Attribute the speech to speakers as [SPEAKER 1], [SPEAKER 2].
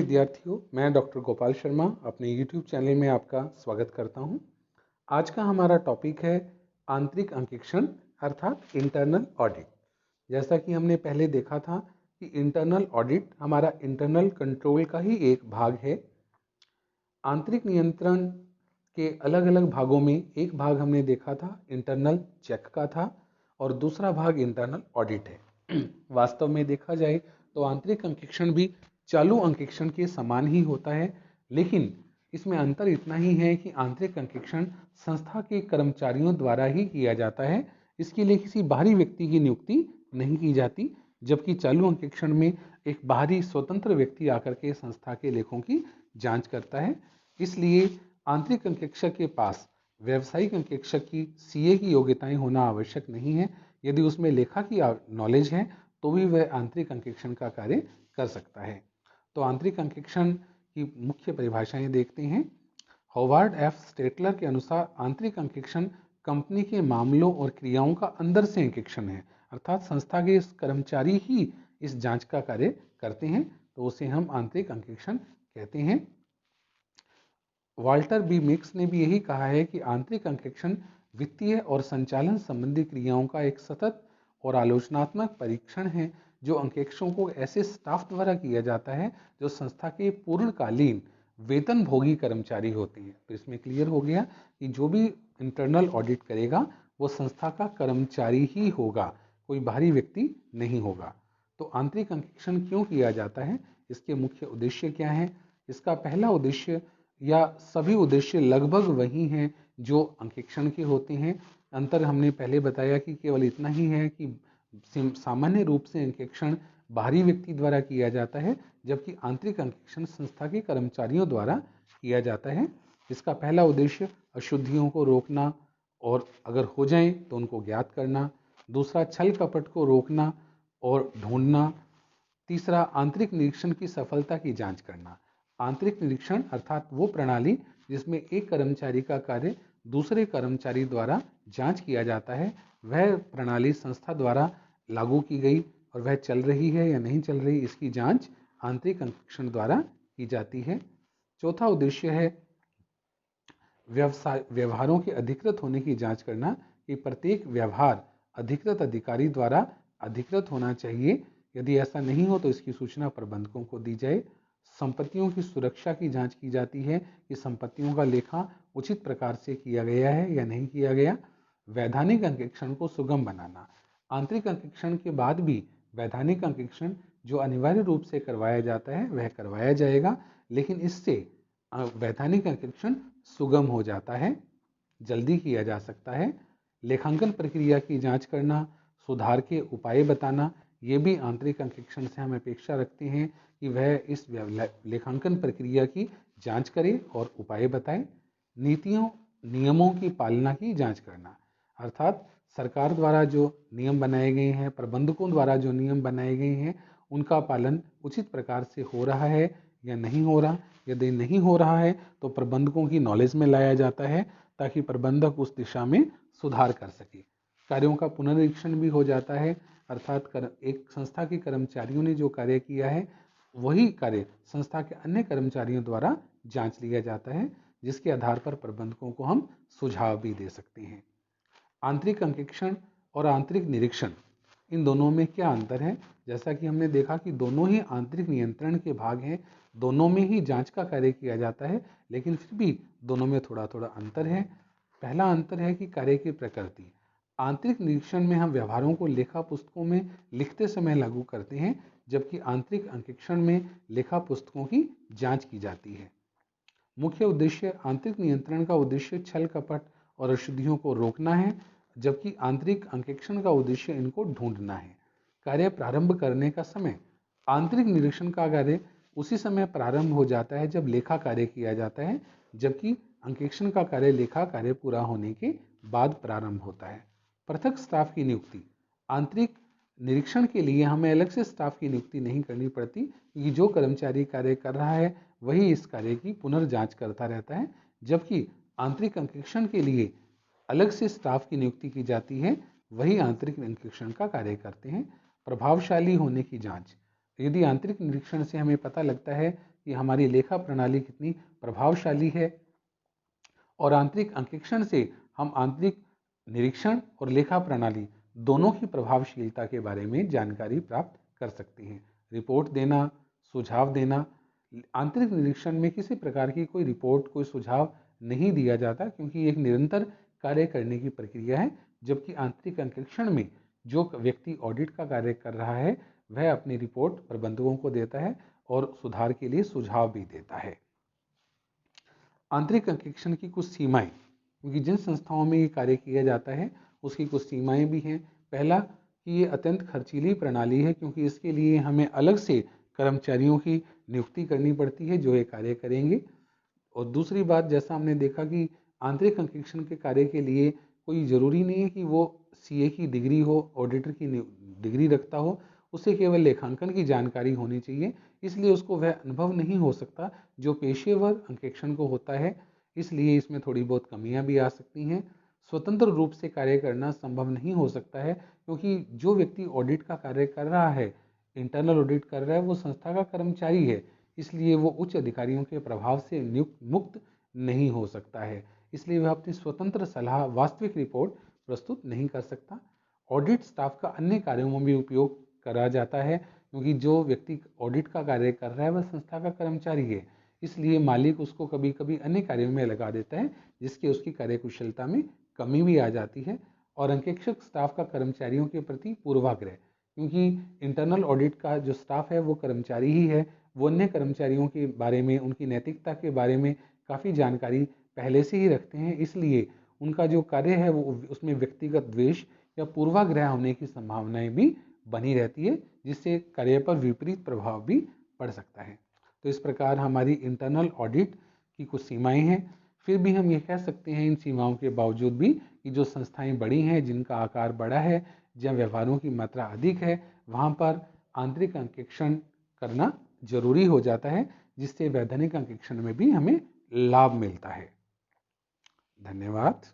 [SPEAKER 1] विद्यार्थियों, मैं डॉक्टर गोपाल शर्मा अपने YouTube चैनल में आपका स्वागत करता हूं। आज का हमारा टॉपिक है आंतरिक अंकेक्षण अर्थात इंटरनल ऑडिट। जैसा कि हमने पहले देखा था कि इंटरनल ऑडिट हमारा इंटरनल कंट्रोल का ही एक भाग है। आंतरिक नियंत्रण के अलग अलग भागों में एक भाग हमने देखा था इंटरनल चेक का था और दूसरा भाग इंटरनल ऑडिट है। वास्तव में देखा जाए तो आंतरिक अंकेक्षण भी चालू अंकेक्षण के समान ही होता है, लेकिन इसमें अंतर इतना ही है कि आंतरिक अंकेक्षण संस्था के कर्मचारियों द्वारा ही किया जाता है। इसके लिए किसी बाहरी व्यक्ति की नियुक्ति नहीं की जाती, जबकि चालू अंकेक्षण में एक बाहरी स्वतंत्र व्यक्ति आकर के संस्था के लेखों की जांच करता है। इसलिए आंतरिक अंकेक्षक के पास व्यावसायिक अंकेक्षक की सीए की योग्यताएं होना आवश्यक नहीं है। यदि उसमें लेखा की नॉलेज है तो भी वह आंतरिक अंकेक्षण का कार्य कर सकता है। तो आंतरिक अंकेक्षण की मुख्य परिभाषाएं देखते हैं। होवार्ड एफ स्टेटलर के अनुसार आंतरिक अंकेक्षण कंपनी के मामलों और क्रियाओं का अंदर से अंकेक्षण है, अर्थात संस्था के कर्मचारी ही इस जांच का कार्य करते हैं, तो उसे हम आंतरिक अंकेक्षण कहते हैं। वाल्टर बी मिक्स ने भी यही कहा है कि आंतरिक अंकेक्षण वित्तीय और संचालन संबंधी क्रियाओं का एक सतत और आलोचनात्मक परीक्षण है, जो अंकेक्षकों को ऐसे स्टाफ द्वारा किया जाता है जो संस्था के पूर्णकालीन वेतन भोगी कर्मचारी होते हैं। तो इसमें क्लियर हो गया कि जो भी इंटरनल ऑडिट करेगा वो संस्था का कर्मचारी ही होगा, कोई बाहरी व्यक्ति नहीं होगा। तो आंतरिक अंकेक्षण क्यों किया जाता है, इसके मुख्य उद्देश्य क्या है? इसका पहला उद्देश्य या सभी उद्देश्य लगभग वही हैं जो अंकेक्षण के होते हैं। अंतर हमने पहले बताया कि केवल इतना ही है कि सामान्य रूप से अंकेक्षण बाहरी व्यक्ति द्वारा किया जाता है, जबकि आंतरिक अंकेक्षण संस्था के कर्मचारियों द्वारा किया जाता है। इसका पहला उद्देश्य अशुद्धियों को रोकना और अगर हो जाए तो उनको ज्ञात करना। दूसरा, छल कपट को रोकना और ढूंढना। तीसरा, आंतरिक निरीक्षण की सफलता की जांच करना। आंतरिक निरीक्षण अर्थात वो प्रणाली जिसमें एक कर्मचारी का कार्य दूसरे कर्मचारी द्वारा जांच किया जाता है, वह प्रणाली संस्था द्वारा लागू की गई और वह चल रही है या नहीं चल रही, इसकी जांच आंतरिक अंकेक्षण द्वारा की जाती है। चौथा उद्देश्य है व्यवहारों के अधिकृत होने की जांच करना, कि प्रत्येक व्यवहार अधिकृत अधिकारी द्वारा अधिकृत होना चाहिए। यदि ऐसा नहीं हो तो इसकी सूचना प्रबंधकों को दी जाए। संपत्तियों की सुरक्षा की जांच की जाती है कि संपत्तियों का लेखा उचित प्रकार से किया गया है या नहीं किया गया। वैधानिक अंकेक्षण को सुगम बनाना। आंतरिक अंकेक्षण के बाद भी वैधानिक अंकेक्षण जो अनिवार्य रूप से करवाया जाता है वह करवाया जाएगा, लेकिन इससे वैधानिक अंकेक्षण सुगम हो जाता है, जल्दी किया जा सकता है। लेखांकन प्रक्रिया की जांच करना, सुधार के उपाय बताना, ये भी आंतरिक अंकेक्षण से हम अपेक्षा रखते हैं कि वह इस लेखांकन प्रक्रिया की जांच करे और उपाय बताए। नीतियों नियमों की पालना की जांच करना, अर्थात सरकार द्वारा जो नियम बनाए गए हैं, प्रबंधकों द्वारा जो नियम बनाए गए हैं, उनका पालन उचित प्रकार से हो रहा है या नहीं हो रहा। यदि नहीं हो रहा है तो प्रबंधकों की नॉलेज में लाया जाता है ताकि प्रबंधक उस दिशा में सुधार कर सके। कार्यों का पुनरीक्षण भी हो जाता है, अर्थात एक संस्था के कर्मचारियों ने जो कार्य किया है वही कार्य संस्था के अन्य कर्मचारियों द्वारा जांच लिया जाता है, जिसके आधार पर प्रबंधकों को हम सुझाव भी दे सकते हैं। आंतरिक अंकेक्षण और आंतरिक निरीक्षण, इन दोनों में क्या अंतर है? जैसा कि हमने देखा कि दोनों ही आंतरिक नियंत्रण के भाग हैं, दोनों में ही जांच का कार्य किया जाता है, लेकिन फिर भी दोनों में थोड़ा थोड़ा अंतर है। पहला अंतर है कि कार्य की प्रकृति। आंतरिक निरीक्षण में हम व्यवहारों को लेखा पुस्तकों में लिखते समय लागू करते हैं, जबकि आंतरिक अंकेक्षण में लेखा पुस्तकों की जांच की जाती है। मुख्य उद्देश्य आंतरिक नियंत्रण का उद्देश्य छल कपट और अशुद्धियों को रोकना है, जबकि आंतरिक अंकेक्षण का उद्देश्य इनको ढूंढना है। कार्य प्रारंभ करने का समय। आंतरिक निरीक्षण का कार्य उसी समय प्रारंभ हो जाता है जब लेखा कार्य किया जाता है, जबकि अंकेक्षण का कार्य लेखा कार्य पूरा होने के बाद प्रारंभ होता है। पृथक स्टाफ की नियुक्ति। आंतरिक निरीक्षण के लिए हमें अलग से स्टाफ की नियुक्ति नहीं करनी पड़ती, क्योंकि जो कर्मचारी कार्य कर रहा है वही इस कार्य की पुनर्जांच करता रहता है, जबकि आंतरिक अंकेक्षण के लिए अलग से स्टाफ की नियुक्ति की जाती है, वही आंतरिक अंकेक्षण का कार्य करते हैं। प्रभावशाली होने की जांच। यदि आंतरिक निरीक्षण से हमें पता लगता है कि हमारी लेखा प्रणाली कितनी प्रभावशाली है, और आंतरिक अंकेक्षण से हम आंतरिक निरीक्षण और लेखा प्रणाली दोनों की प्रभावशीलता के बारे में जानकारी प्राप्त कर सकते हैं। रिपोर्ट देना, सुझाव देना। आंतरिक निरीक्षण में किसी प्रकार की कोई रिपोर्ट, कोई सुझाव नहीं दिया जाता, क्योंकि एक निरंतर कार्य करने की प्रक्रिया है। जबकि आंतरिक अंकेक्षण में जो व्यक्ति ऑडिट का कार्य कर रहा है वह अपनी रिपोर्ट प्रबंधकों को देता है और सुधार के लिए सुझाव भी देता है। आंतरिक अंकेक्षण की कुछ सीमाएं, क्योंकि जिन संस्थाओं में ये कार्य किया जाता है उसकी कुछ सीमाएं भी हैं। पहला कि ये अत्यंत खर्चीली प्रणाली है, क्योंकि इसके लिए हमें अलग से कर्मचारियों की नियुक्ति करनी पड़ती है जो ये कार्य करेंगे। और दूसरी बात, जैसा हमने देखा कि आंतरिक अंकेक्षण के कार्य के लिए कोई ज़रूरी नहीं है कि वो सीए की डिग्री हो, ऑडिटर की डिग्री रखता हो, उसे केवल लेखांकन की जानकारी होनी चाहिए, इसलिए उसको वह अनुभव नहीं हो सकता जो पेशेवर अंकेक्षण को होता है। इसलिए इसमें थोड़ी बहुत कमियां भी आ सकती हैं। स्वतंत्र रूप से कार्य करना संभव नहीं हो सकता है, क्योंकि जो व्यक्ति ऑडिट का कार्य कर रहा है, इंटरनल ऑडिट कर रहा है, वो संस्था का कर्मचारी है, इसलिए वो उच्च अधिकारियों के प्रभाव से मुक्त नहीं हो सकता है। इसलिए वह अपनी स्वतंत्र सलाह, वास्तविक रिपोर्ट प्रस्तुत नहीं कर सकता। ऑडिट स्टाफ का अन्य कार्यों में भी उपयोग करा जाता है, क्योंकि जो व्यक्ति ऑडिट का कार्य कर रहा है वह संस्था का कर्मचारी है, इसलिए मालिक उसको कभी कभी अन्य कार्यों में लगा देता है, जिसके उसकी कार्यकुशलता में कमी भी आ जाती है। और अंकेक्षक स्टाफ का कर्मचारियों के प्रति पूर्वाग्रह, क्योंकि इंटरनल ऑडिट का जो स्टाफ है वो कर्मचारी ही है, वो अन्य कर्मचारियों के बारे में, उनकी नैतिकता के बारे में काफ़ी जानकारी पहले से ही रखते हैं, इसलिए उनका जो कार्य है वो उसमें व्यक्तिगत द्वेष या पूर्वाग्रह होने की संभावनाएं भी बनी रहती है, जिससे कार्य पर विपरीत प्रभाव भी पड़ सकता है। तो इस प्रकार हमारी इंटरनल ऑडिट की कुछ सीमाएं हैं। फिर भी हम ये कह सकते हैं इन सीमाओं के बावजूद भी कि जो संस्थाएं बड़ी हैं, जिनका आकार बड़ा है, जहाँ व्यवहारों की मात्रा अधिक है, वहाँ पर आंतरिक अंकेक्षण करना जरूरी हो जाता है, जिससे वैधानिक अंकेक्षण में भी हमें लाभ मिलता है। धन्यवाद।